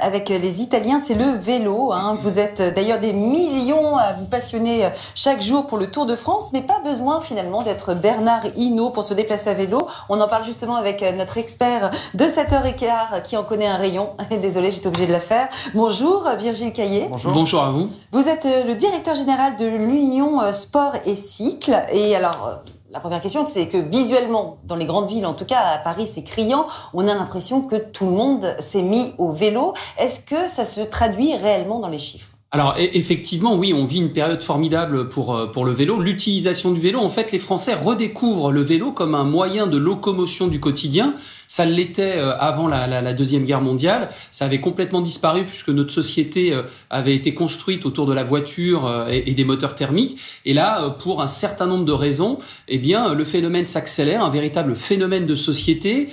avec les Italiens, c'est le vélo. Vous êtes d'ailleurs des millions à vous passionner chaque jour pour le Tour de France, mais pas besoin finalement d'être Bernard Hinault pour se déplacer à vélo. On en parle justement avec notre expert de 7h15 qui en connaît un rayon. Désolée, j'étais obligée de la faire. Bonjour Virgile Caillé. Bonjour. Bonjour à vous. Vous êtes le directeur général de l'Union Sport et Cycle. Et alors, la première question, c'est que visuellement, dans les grandes villes, en tout cas à Paris, c'est criant. On a l'impression que tout le monde s'est mis au vélo. Est-ce que ça se traduit réellement dans les chiffres ? Alors effectivement, oui, on vit une période formidable pour le vélo. L'utilisation du vélo, en fait, les Français redécouvrent le vélo comme un moyen de locomotion du quotidien. Ça l'était avant la Deuxième Guerre mondiale. Ça avait complètement disparu puisque notre société avait été construite autour de la voiture et des moteurs thermiques. Et là, pour un certain nombre de raisons, eh bien, le phénomène s'accélère, un véritable phénomène de société.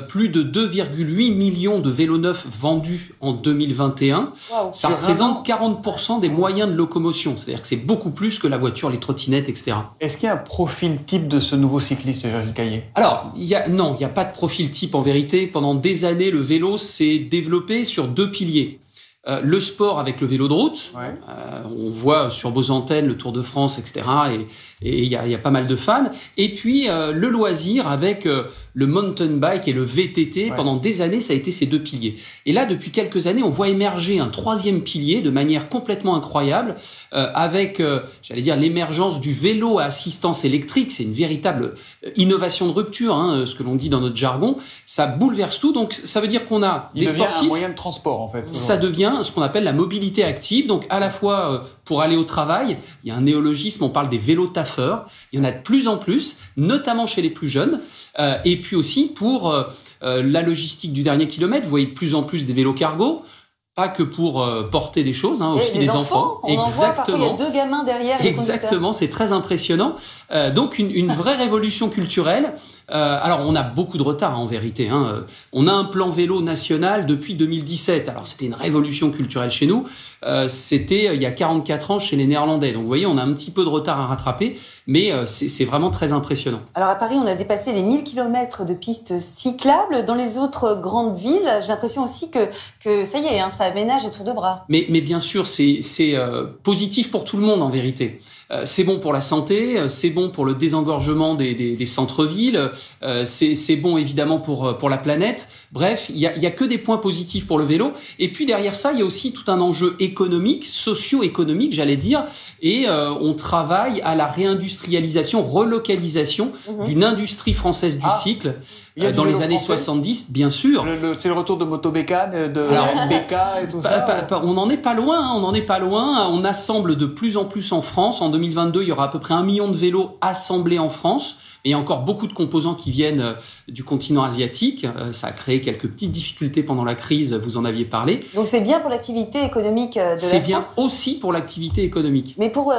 Plus de 2,8 millions de vélos neufs vendus en 2021. Wow. Ça représente 40% des moyens de locomotion. C'est-à-dire que c'est beaucoup plus que la voiture, les trottinettes, etc. Est-ce qu'il y a un profil type de ce nouveau cycliste, Virgile Caillé ? Alors, il n'y a pas de profil type en vérité. Pendant des années, le vélo s'est développé sur deux piliers. Le sport avec le vélo de route. Ouais. On voit sur vos antennes le Tour de France, etc. Et il y a pas mal de fans. Et puis, le loisir avec le mountain bike et le VTT. Ouais. Pendant des années, ça a été ces deux piliers. Et là, depuis quelques années, on voit émerger un troisième pilier de manière complètement incroyable avec, j'allais dire, l'émergence du vélo à assistance électrique. C'est une véritable innovation de rupture, ce que l'on dit dans notre jargon. Ça bouleverse tout. Donc, ça veut dire qu'on a des sportifs. Il devient un moyen de transport, en fait. Ça devient ce qu'on appelle la mobilité active. Donc, à la fois pour aller au travail, il y a un néologisme, on parle des vélos taffeurs. Il y en a de plus en plus, notamment chez les plus jeunes. Et puis aussi pour la logistique du dernier kilomètre. Vous voyez de plus en plus des vélos cargo. Pas que pour porter des choses, aussi des enfants. On en voit parfois, il y a deux gamins derrière. Exactement, c'est très impressionnant. Donc une vraie révolution culturelle. Alors on a beaucoup de retard en vérité. On a un plan vélo national depuis 2017. Alors c'était une révolution culturelle chez nous. C'était il y a 44 ans chez les Néerlandais. Donc vous voyez, on a un petit peu de retard à rattraper, mais c'est vraiment très impressionnant. Alors à Paris, on a dépassé les 1000 km de pistes cyclables. Dans les autres grandes villes, j'ai l'impression aussi que ça y est, ça aménage à tour de bras. Mais bien sûr, c'est positif pour tout le monde en vérité. C'est bon pour la santé, c'est bon pour le désengorgement des centres-villes, c'est bon évidemment pour la planète. Bref, il y a que des points positifs pour le vélo. Et puis derrière ça, il y a aussi tout un enjeu économique, socio-économique, j'allais dire. Et on travaille à la réindustrialisation, relocalisation d'une industrie française du cycle. Dans les années 70, bien sûr. C'est le retour de Motobécane, de BK et tout ça. On n'en est pas loin, On assemble de plus en plus en France. En 2022, il y aura à peu près 1 million de vélos assemblés en France. Et il y a encore beaucoup de composants qui viennent du continent asiatique. Ça a créé quelques petites difficultés pendant la crise, vous en aviez parlé. Donc c'est bien pour l'activité économique de la France. C'est bien aussi pour l'activité économique. Mais pour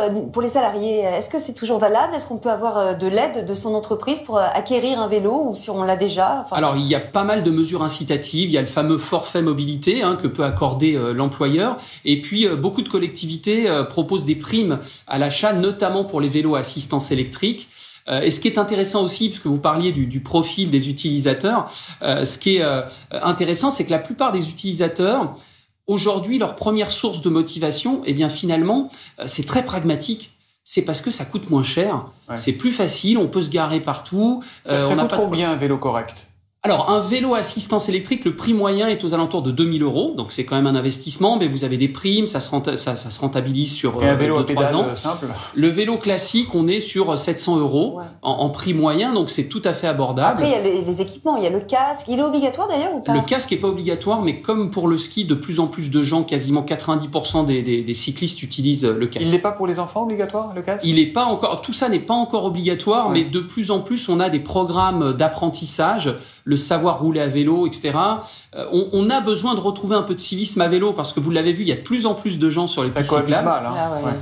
les salariés, est-ce que c'est toujours valable ? Est-ce qu'on peut avoir de l'aide de son entreprise pour acquérir un vélo ou si on l'a déjà ? Alors il y a pas mal de mesures incitatives. Il y a le fameux forfait mobilité que peut accorder l'employeur. Et puis beaucoup de collectivités proposent des primes à l'achat, notamment pour les vélos à assistance électrique. Et ce qui est intéressant aussi, puisque vous parliez du profil des utilisateurs, ce qui est intéressant, c'est que la plupart des utilisateurs, aujourd'hui, leur première source de motivation, eh bien finalement, c'est très pragmatique. C'est parce que ça coûte moins cher, c'est plus facile, on peut se garer partout. Ça coûte combien un vélo correct ? Alors, un vélo à assistance électrique, le prix moyen est aux alentours de 2 000 €. Donc, c'est quand même un investissement, mais vous avez des primes, ça se rentabilise sur 2-3 ans. Simple. Le vélo classique, on est sur 700 € en prix moyen, donc c'est tout à fait abordable. Après, il y a les équipements, il y a le casque. Il est obligatoire d'ailleurs ou pas ? Le casque n'est pas obligatoire, mais comme pour le ski, de plus en plus de gens, quasiment 90% des cyclistes utilisent le casque. Il n'est pas pour les enfants obligatoire, le casque ? Il n'est pas encore, tout ça n'est pas encore obligatoire, mais de plus en plus, on a des programmes d'apprentissage, le savoir rouler à vélo, etc. On a besoin de retrouver un peu de civisme à vélo parce que vous l'avez vu, il y a de plus en plus de gens sur les pistes cyclables. Mal,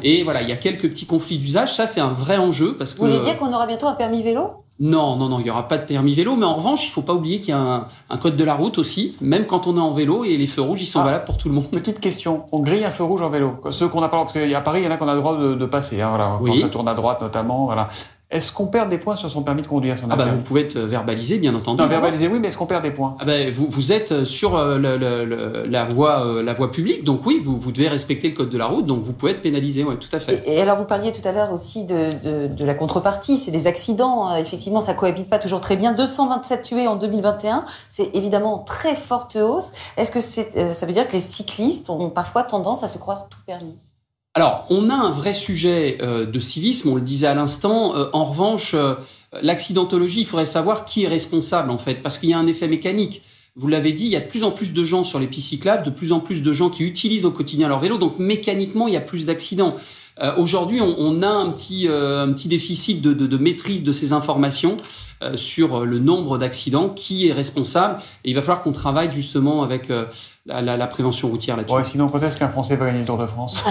Et voilà, il y a quelques petits conflits d'usage. Ça, c'est un vrai enjeu parce que. Vous voulez dire qu'on aura bientôt un permis vélo ? Non, il n'y aura pas de permis vélo, mais en revanche, il ne faut pas oublier qu'il y a un code de la route aussi, même quand on est en vélo, et les feux rouges, ils sont valables pour tout le monde. Petite question, on grille un feu rouge en vélo ? Ceux qu'on n'a pas, parce qu'à Paris, il y en a qu'on a le droit de passer, voilà, quand ça tourne à droite notamment, voilà. Est-ce qu'on perd des points sur son permis de conduire? Vous pouvez être verbalisé, bien entendu. Non, verbalisé, oui, mais est-ce qu'on perd des points? Vous êtes sur la voie publique, donc oui, vous devez respecter le code de la route, donc vous pouvez être pénalisé, oui, tout à fait. Et alors, vous parliez tout à l'heure aussi de la contrepartie, c'est les accidents. Effectivement, ça cohabite pas toujours très bien. 227 tués en 2021, c'est évidemment très forte hausse. Est-ce que ça veut dire que les cyclistes ont parfois tendance à se croire tout permis? Alors, on a un vrai sujet de civisme, on le disait à l'instant. En revanche, l'accidentologie, il faudrait savoir qui est responsable, en fait, parce qu'il y a un effet mécanique. Vous l'avez dit, il y a de plus en plus de gens sur les pistes cyclables, de plus en plus de gens qui utilisent au quotidien leur vélo, donc mécaniquement, il y a plus d'accidents. Aujourd'hui, on a un petit déficit de maîtrise de ces informations sur le nombre d'accidents, qui est responsable. Et il va falloir qu'on travaille justement avec la prévention routière là-dessus. Ouais, sinon, quand est-ce qu'un Français va gagner le Tour de France?